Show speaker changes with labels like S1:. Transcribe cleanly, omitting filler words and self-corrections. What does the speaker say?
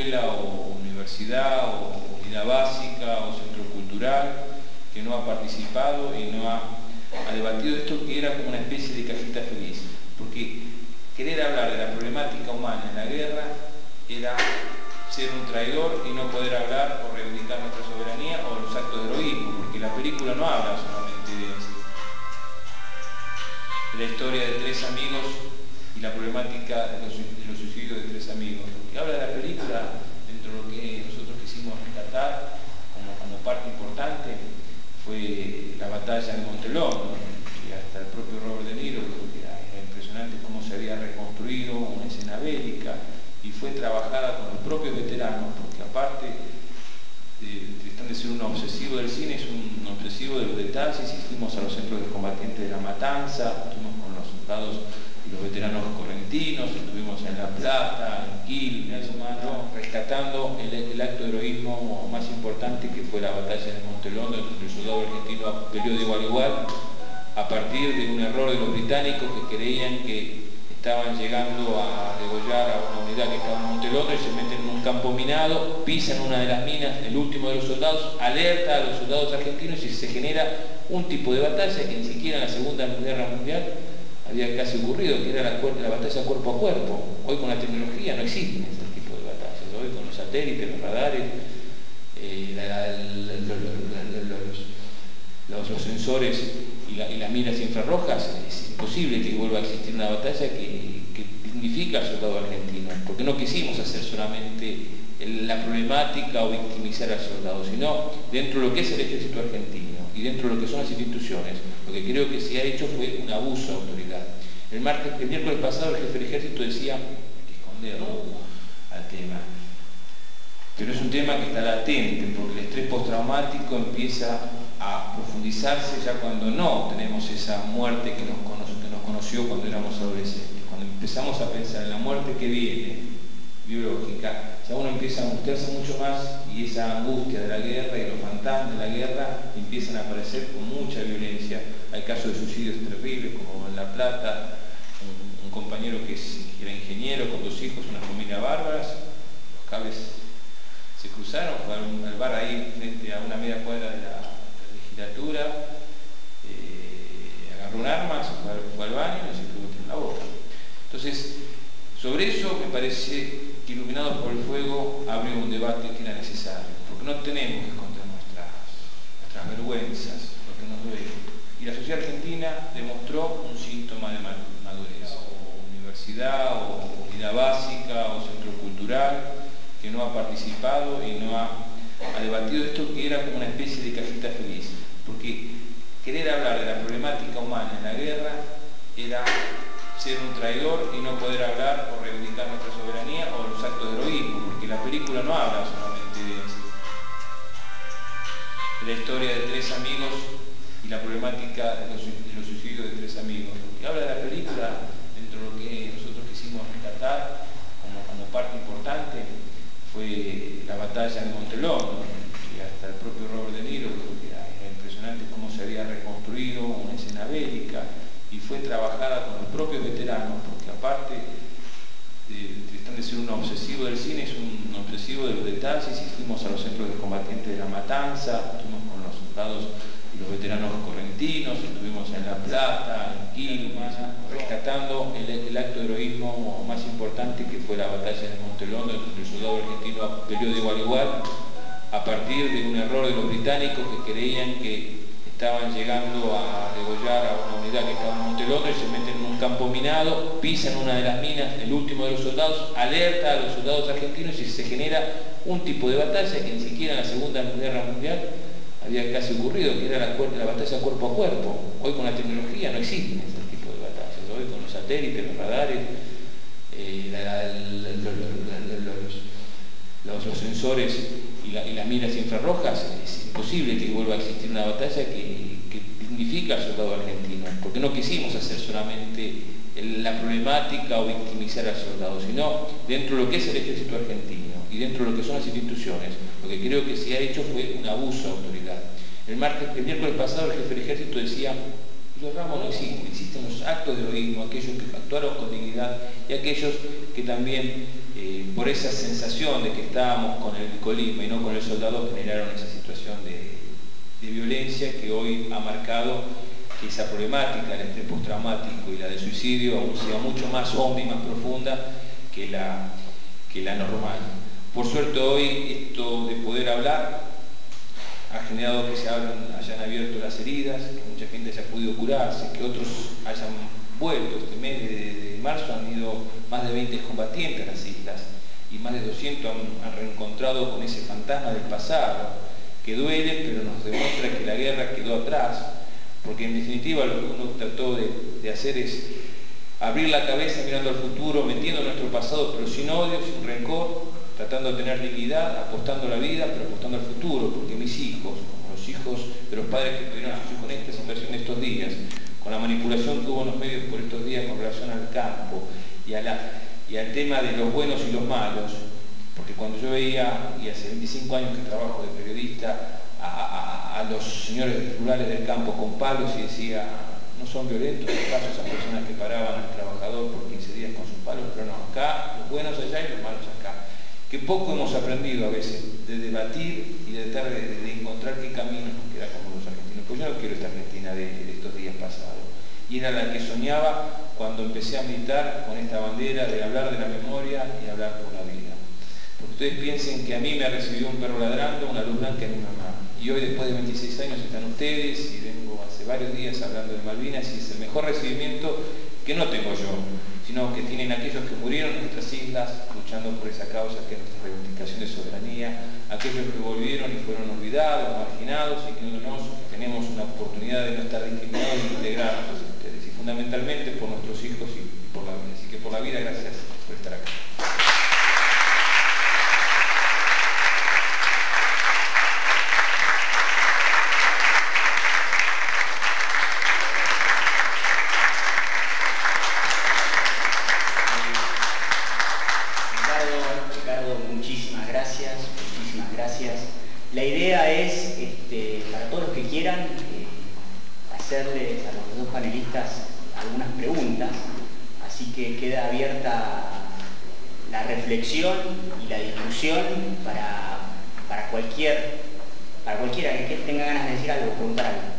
S1: escuela o universidad o unidad básica o centro cultural que no ha participado y no ha debatido esto, que era como una especie de cajita feliz, porque querer hablar de la problemática humana en la guerra era ser un traidor y no poder hablar o reivindicar nuestra soberanía o los actos de heroísmo, porque la película no habla solamente de la historia de tres amigos y la problemática de los suicidios de tres amigos. Lo que habla de la película, dentro de lo que nosotros quisimos rescatar como parte importante, fue la batalla de Montelón, y hasta el propio Robert De Niro dijo que era impresionante cómo se había reconstruido una escena bélica, y fue trabajada con los propios veteranos, porque aparte de ser un obsesivo del cine, es un obsesivo de los detalles, y fuimos a los centros de combatientes de La Matanza, estuvimos con los soldados y los veteranos correntinos, estuvimos en La Plata, en Quilmes, en Humano, rescatando el acto de heroísmo más importante, que fue la batalla de Montelón, donde el soldado argentino peleó de igual a igual, a partir de un error de los británicos que creían que estaban llegando a degollar a una unidad que estaba en Montelón, y se meten en un campo minado, pisan una de las minas, el último de los soldados, alerta a los soldados argentinos, y se genera un tipo de batalla que ni siquiera en la Segunda Guerra Mundial había casi ocurrido, que era la batalla cuerpo a cuerpo. Hoy con la tecnología no existen ese tipo de batallas, hoy con los satélites, los radares, los sensores y las minas infrarrojas, es imposible que vuelva a existir una batalla que dignifica al soldado argentino, porque no quisimos hacer solamente la problemática o victimizar al soldado, sino dentro de lo que es el ejército argentino y dentro de lo que son las instituciones, lo que creo que se ha hecho fue un abuso de autoridad. El miércoles pasado el jefe del ejército decía que esconderlo al tema, pero es un tema que está latente, porque el estrés postraumático empieza a profundizarse ya cuando no tenemos esa muerte que nos conoció cuando éramos adolescentes. Cuando empezamos a pensar en la muerte que viene, biológica, ya uno empieza a angustiarse mucho más, y esa angustia de la guerra y los fantasmas de la guerra empiezan a aparecer con mucha violencia. Hay casos de suicidios terribles, como en La Plata, un compañero que era ingeniero con 2 hijos, una familia bárbara, los cables se cruzaron, fue al bar ahí frente a una media cuadra de la legislatura, agarró un arma, fue al baño y se pegó en la boca. Entonces, sobre eso me parece que Iluminados por el Fuego abrió un debate que era necesario, porque no tenemos que esconder nuestras vergüenzas, lo que nos duele. Y la sociedad argentina demostró un síntoma de madurez, o universidad, o unidad básica, o centro cultural, que no ha participado y no ha debatido esto, que era como una especie de cajita feliz, porque querer hablar de la problemática humana en la guerra era ser un traidor y no poder hablar o reivindicar nuestra soberanía o los actos de heroísmo, porque la película no habla solamente de la historia de tres amigos y la problemática de los suicidios de tres amigos. Lo que habla de la película, dentro de lo que nosotros quisimos rescatar como parte importante, fue la batalla de Montelón, y hasta el propio Robert De Niro dijo que era impresionante cómo se había reconstruido una escena bélica, y fue trabajada con los propios veteranos, porque aparte de ser un obsesivo del cine, es un obsesivo de los detalles, y fuimos a los centros de combatientes de La Matanza, estuvimos con los soldados y los veteranos correntinos, estuvimos en La Plata, en Quilmes, rescatando el acto de heroísmo más importante, que fue la batalla de Montelón, donde el soldado argentino peleó de igual a igual, a partir de un error de los británicos que creían que estaban llegando a degollar a una unidad que estaba en Montelón, y se meten en un campo minado, pisan una de las minas, el último de los soldados, alerta a los soldados argentinos, y se genera un tipo de batalla que ni siquiera en la Segunda Guerra Mundial había casi ocurrido, que era la batalla cuerpo a cuerpo. Hoy con la tecnología no existen ese tipo de batallas, hoy con los satélites, los radares, los sensores y las minas infrarrojas, es imposible que vuelva a existir una batalla que dignifica al soldado argentino, porque no quisimos hacer solamente la problemática o victimizar al soldado, sino dentro de lo que es el ejército argentino y dentro de lo que son las instituciones, lo que creo que se ha hecho fue un abuso de autoridad. El miércoles pasado el jefe del ejército decía Y los ramos no existen, existen los actos de heroísmo, aquellos que actuaron con dignidad y aquellos que también, por esa sensación de que estábamos con el Colima y no con el soldado, generaron esa situación de violencia que hoy ha marcado que esa problemática del estrés postraumático y la del suicidio aún sea mucho más honda y más profunda que la normal. Por suerte hoy esto de poder hablar ha generado que se hayan abierto las heridas, que mucha gente haya podido curarse, que otros hayan vuelto. Este mes de marzo han ido más de 20 combatientes a las islas y más de 200 han reencontrado con ese fantasma del pasado, que duele, pero nos demuestra que la guerra quedó atrás, porque en definitiva lo que uno trató de hacer es abrir la cabeza mirando al futuro, metiendo nuestro pasado, pero sin odio, sin rencor, tratando de tener dignidad, apostando a la vida, pero apostando al futuro, porque mis hijos, como los hijos de los padres que pidieron a sus hijos en esta situación estos días, con la manipulación que hubo en los medios por estos días con relación al campo y al tema de los buenos y los malos, porque cuando yo veía, y hace 25 años que trabajo de periodista, a los señores rurales del campo con palos y decía, no son violentos los casos, esas personas que paraban al trabajador por 15 días con sus palos, pero no, acá los buenos allá y los malos acá. Que poco hemos aprendido a veces de debatir y de tratar de encontrar qué camino nos queda como los argentinos. Pues yo no quiero esta Argentina de estos días pasados. Y era la que soñaba cuando empecé a militar con esta bandera de hablar de la memoria y hablar por la vida. Porque ustedes piensen que a mí me ha recibido un perro ladrando, una luz blanca en una mano. Y hoy, después de 26 años, están ustedes y vengo hace varios días hablando de Malvinas y es el mejor recibimiento que no tengo yo, sino que tienen aquellos que murieron en nuestras islas luchando por esa causa que es nuestra reivindicación de soberanía, aquellos que volvieron y fueron olvidados, marginados y que nosotros tenemos una oportunidad de no estar discriminados y integrados a ustedes, y fundamentalmente por nuestros hijos y por la vida. Así que por la vida, gracias por estar acá.
S2: La idea es, para todos los que quieran, hacerles a los dos panelistas algunas preguntas, así que queda abierta la reflexión y la discusión para cualquiera que tenga ganas de decir algo, preguntar algo.